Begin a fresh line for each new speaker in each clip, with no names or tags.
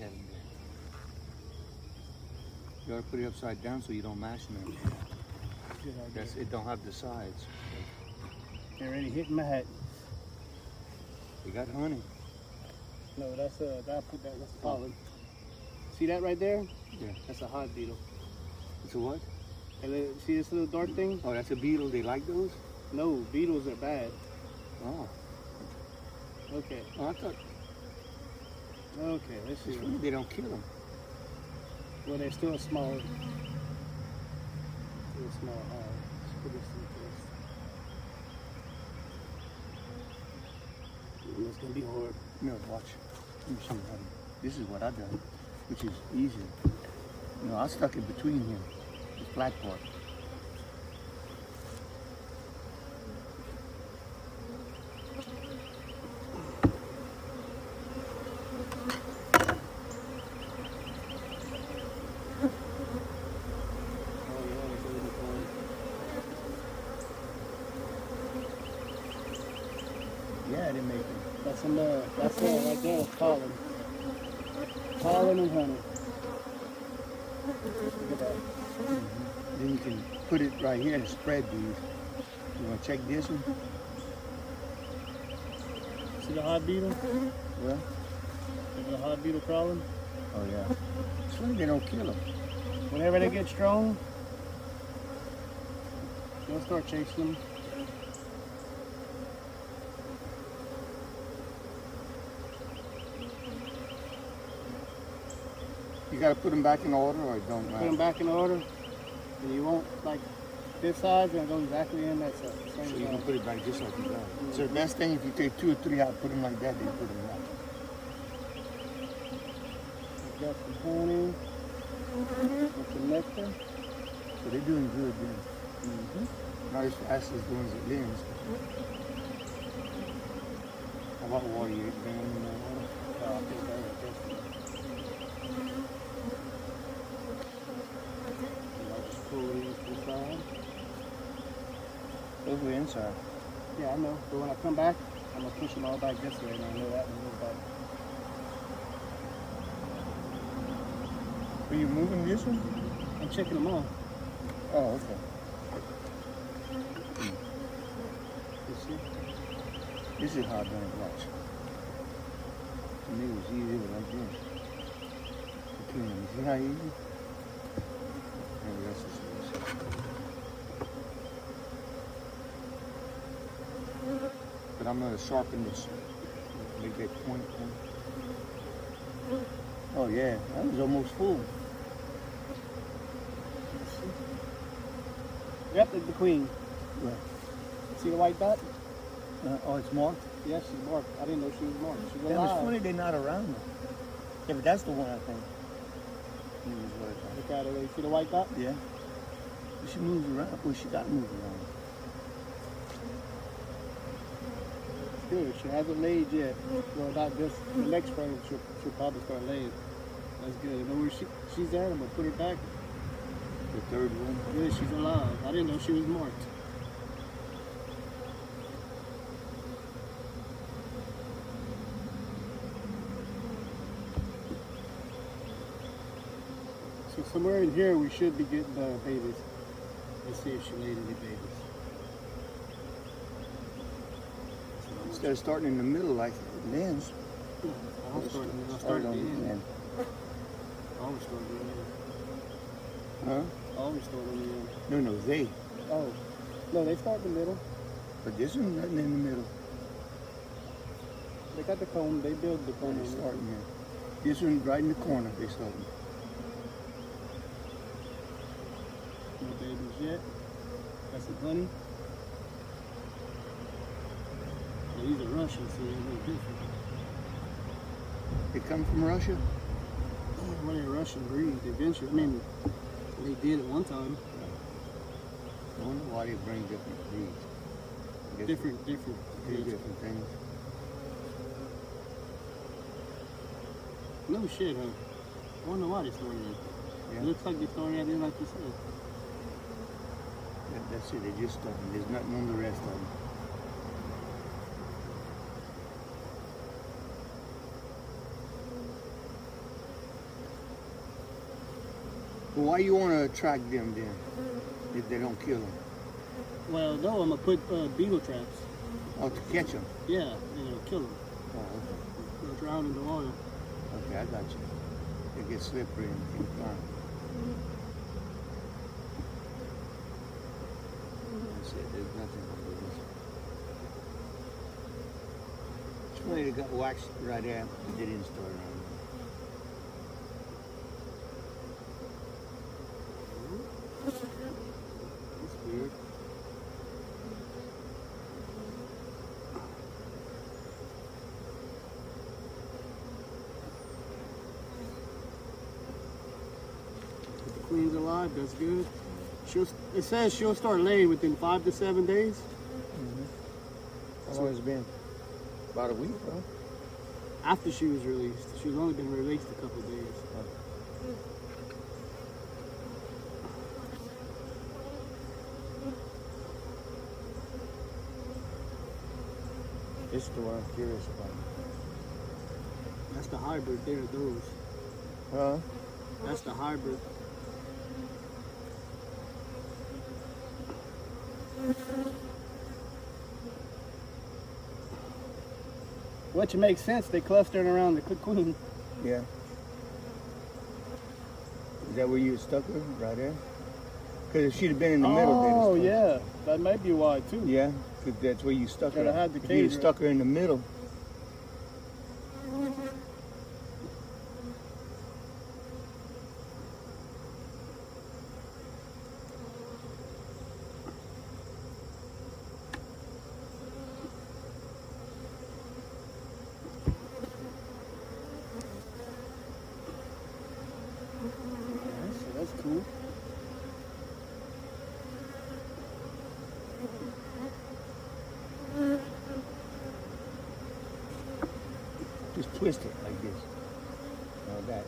at them there. You gotta put it upside down so you don't mash them. That's, it don't have the sides.
They're already hitting my hat.
You got honey.
No, that's that's pollen. See that right there?
Yeah.
That's a hive beetle.
It's a what?
And see this little dark thing?
Oh, that's a beetle. They like those?
No, beetles are bad.
Oh.
Okay.
Oh, I thought.
Okay, let's see.
They don't kill them.
Well, they're still small. Still small hive. Let's put this in first. It's gonna be hard.
No, watch. Let me show you how to. This is what I've done, which is easier. You know, I stuck it between here, the flat part. Yeah, I didn't make it.
That's enough. That's all right there. It's pollen. Pollen and honey. Look at that.
Then you can put it right here and spread these. You want to check this one?
See the hive beetle?
Well,
See the hive beetle crawling?
oh yeah. It's funny they don't kill them.
Whenever they get strong, they'll start chasing them.
You got to put them back in order, or it don't matter.
Put them back in order, and you won't, like this size, and go exactly in that same
So you can
size.
put it back just like you got. So the best thing, if you take 2 or 3 out, put them like that, then you put them out.
We've got some honey, and some nectar.
So they're doing good then. Not as fast as the ones at Lynn's. How about water? You bring them in the water?
I think that was just pull these to the side.
Those were inside.
Yeah, I know. But when I come back, I'm gonna push them all back this way, and I know that one moves back.
Are you moving this one?
I'm checking them all.
Oh, okay.
You see?
This is how I've done it, watch. To me, it was easier like this. Between them. See how easy? And the rest is easy. But I'm going to sharpen this. Make that point. Oh yeah, that was almost full.
Yep, it's the queen.
Where?
See the white dot?
Oh, it's marked?
Yes, she's marked. I didn't know she was marked. She's
That was
alive.
funny they're not around though. Yeah, but that's the one I think.
Look at her. You see the white dot?
Yeah. She moves around. Well, she got to move around.
Good. She hasn't laid yet. Well, not this. The next spring, she'll probably start laying. That's good. I know where she's at. I'm going to put her back.
The third one.
Good. She's alive. I didn't know she was marked. So somewhere in here we should be getting the babies. Let's see if she laid any babies.
Instead of starting in the middle like Lynn's.
I'll start at the end. Always start at the end.
Huh?
Always start at the end.
No, they.
Oh. No, they start in the middle.
But this one's nothing in the middle.
They got the comb. They build the comb.
They starting here. This one right in the corner. They starting.
No babies yet. Got some honey. Well, these are Russian, so they're a little different.
They come from Russia.
Well, they're Russian breed. Eventually, I mean, they did at one time.
I wonder why they bring different breeds. I guess
Different
different things.
No shit, huh? I wonder why they're throwing it.
Yeah.
It looks like they're throwing it in like you said.
That's it. They just starting. There's nothing on the rest of them. Well, why you want to attract them then, if they don't kill them?
Well, no, I'm gonna put beetle traps.
Oh, to catch them?
Yeah, kill them.
Oh, okay.
They'll drown in the water.
Okay, I got you. They get slippery and climb. That's it. There's nothing wrong with this. It's funny they got waxed right there. They didn't start on That's weird.
If the queen's alive, that's good. It says she'll start laying within 5 to 7 days.
How long has it been? About a week, huh?
After she was released. She's only been released a couple of days.
This is the one I'm curious about.
That's the hybrid there, those.
Huh?
That's the hybrid. Which makes sense, they clustering around the queen.
Yeah. Is that where you stuck her? Right there? Because if she'd have been in the middle, they'd have
Oh,
stuck.
yeah. That might be why, too.
Yeah, because that's where you stuck her.
Gotta have the
If you'd have
cage,
stuck her in the middle.
That's cool.
Just twist it like this. Like that.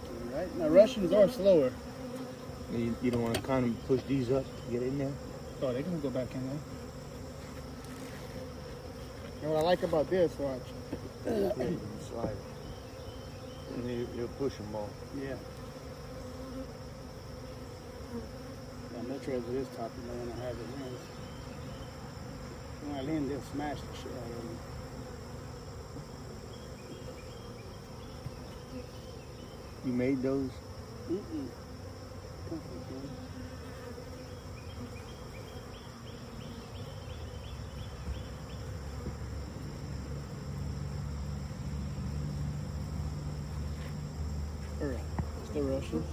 All right. Now, Russians are slower.
You don't want to kind of push these up to get in there?
Oh, they can go back in there. And what I like about this, watch.
Yeah, you slide it. And you'll push them all.
Yeah. I'm much rather this top than when I have it in. When I land, they'll smash the shit out of me.
You made those?
Mm-mm. All right, it's the Russians.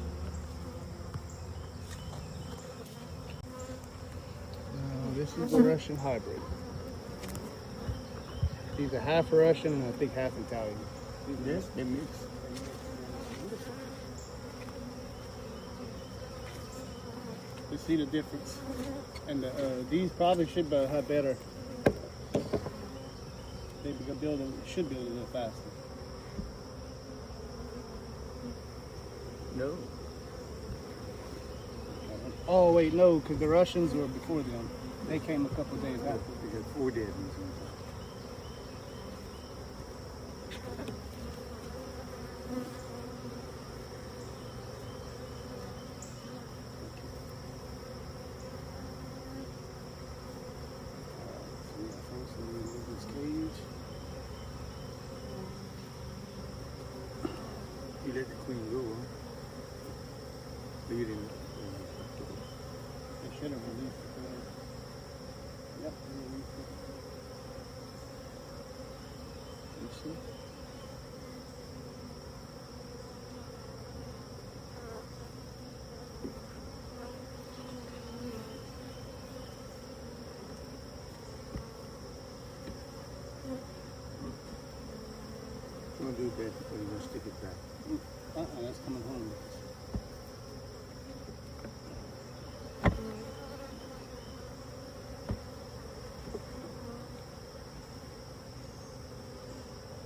This is the Russian hybrid. He's a half Russian and I think half Italian.
Yes, they mix.
You see the difference. And these probably should have better. They should build a little faster.
No.
Oh wait, no, because the Russians were before them. They came a couple days after.
They had 4 dead ones. You let the queen go, huh? But you didn't.
They should have released it. Yep, they released it. You see?
I'm gonna do that, or you gonna stick it back?
That's coming home.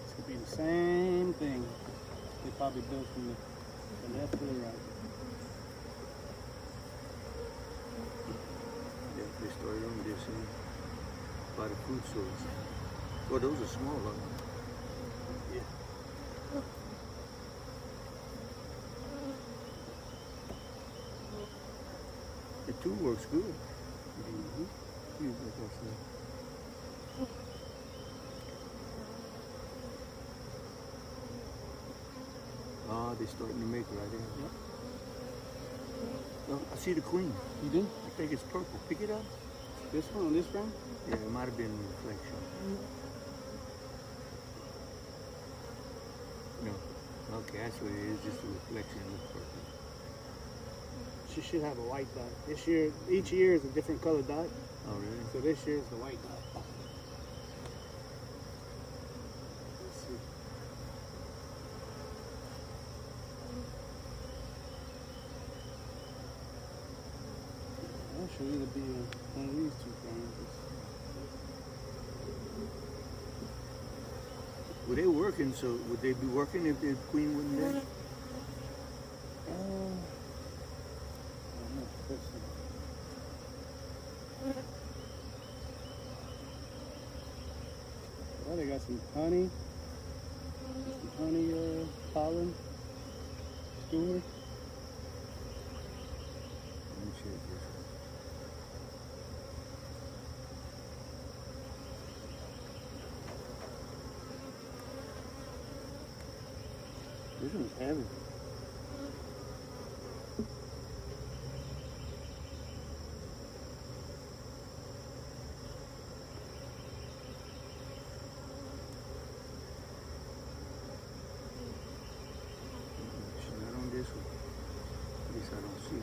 It's gonna be the same thing. They probably built from the left to the right.
Yeah, they started on this end. by the food source. Well, those are small, aren't they?
Yeah.
The two works good.
Mm-hmm.
You like I said. Ah, they're starting to make right there.
Yep.
Oh, I see the queen.
You do?
I think it's purple. Pick it up.
This one on this round?
Yeah, it might have been a reflection. No. Okay, that's what it is. Just a reflection of the purple.
She should have a white dot. This year, each year is a different color dot.
Oh, really?
So this year is the white dot. Let's see. I'll show you the be one of these two frames.
Were they working? So would they be working if the queen wasn't there?
I don't know. Let's see. Well, they got some honey pollen, steward.
Let me check this one. This one's heavy. She's not on this one. At least I don't see her.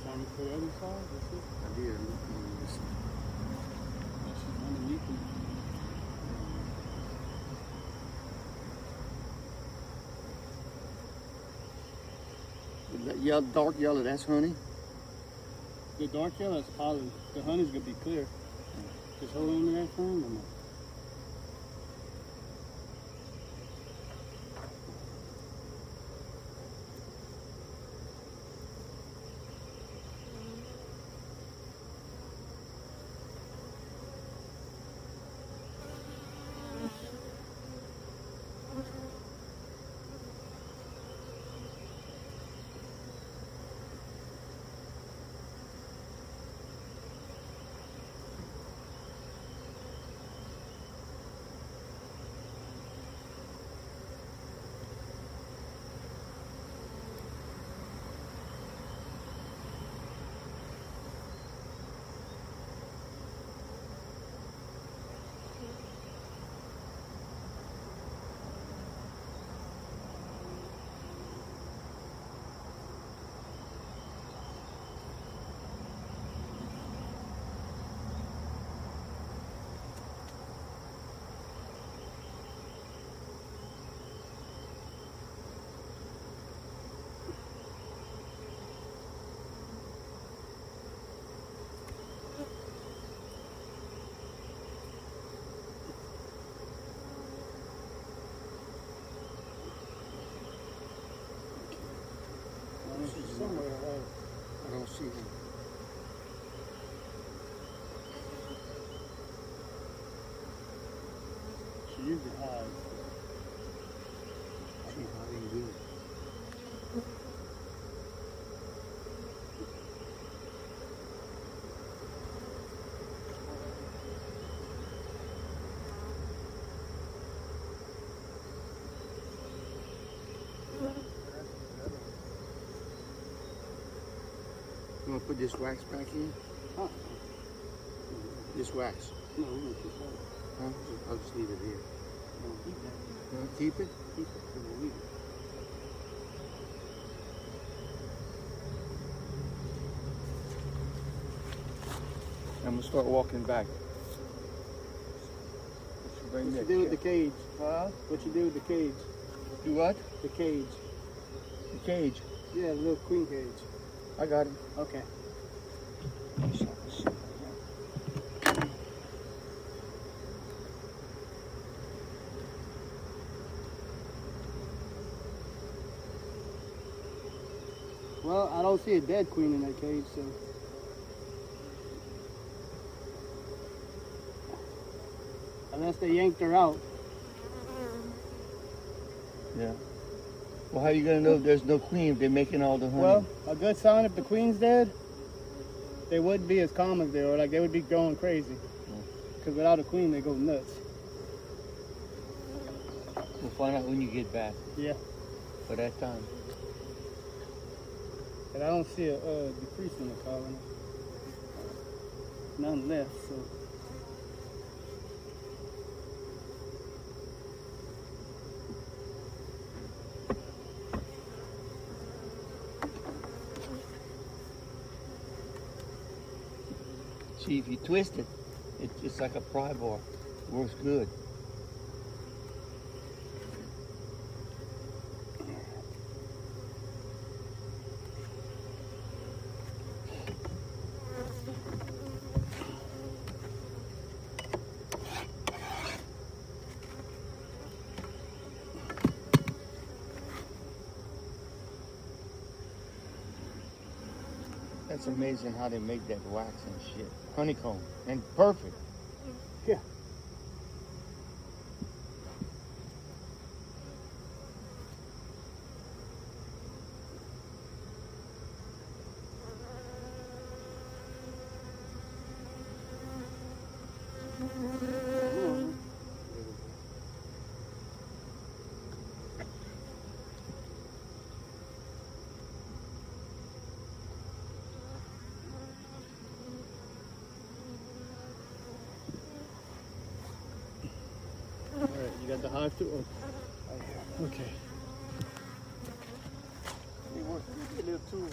Time for the other side. Let's see.
I did look on this one.
She's underneath them.
That yellow, dark yellow, that's honey.
The dark yellow is pollen. The honey's gonna be clear. Just hold on to that for a moment. She's somewhere away.
I don't see her.
She usually hides.
She's hiding good. You want to put this wax back in?
Huh?
This wax?
No, we don't keep that.
Huh? I'll just leave it here.
No, keep that.
You want to keep it?
Keep it. We'll leave it.
I'm going to start walking back.
What you do with the cage?
Huh?
What you do with the cage?
Do what?
The cage.
The cage.
Yeah, the little queen cage.
I got it.
Okay. Well, I don't see a dead queen in that cage, so. Unless they yanked her out.
Yeah. Well, how are you gonna know if there's no queen if they're making all the honey?
Well, a good sign if the queen's dead, they wouldn't be as calm as they are. Like, they would be going crazy. Because without a queen, they go nuts.
We'll find out when you get back.
Yeah.
For that time.
And I don't see a decrease in the colony. None left, so.
See, if you twist it, it's like a pry bar. Works good. That's amazing how they make that wax and shit. Honeycomb. And perfect.
Yeah. All right, you got the hive too? Okay.
It works good, little tool.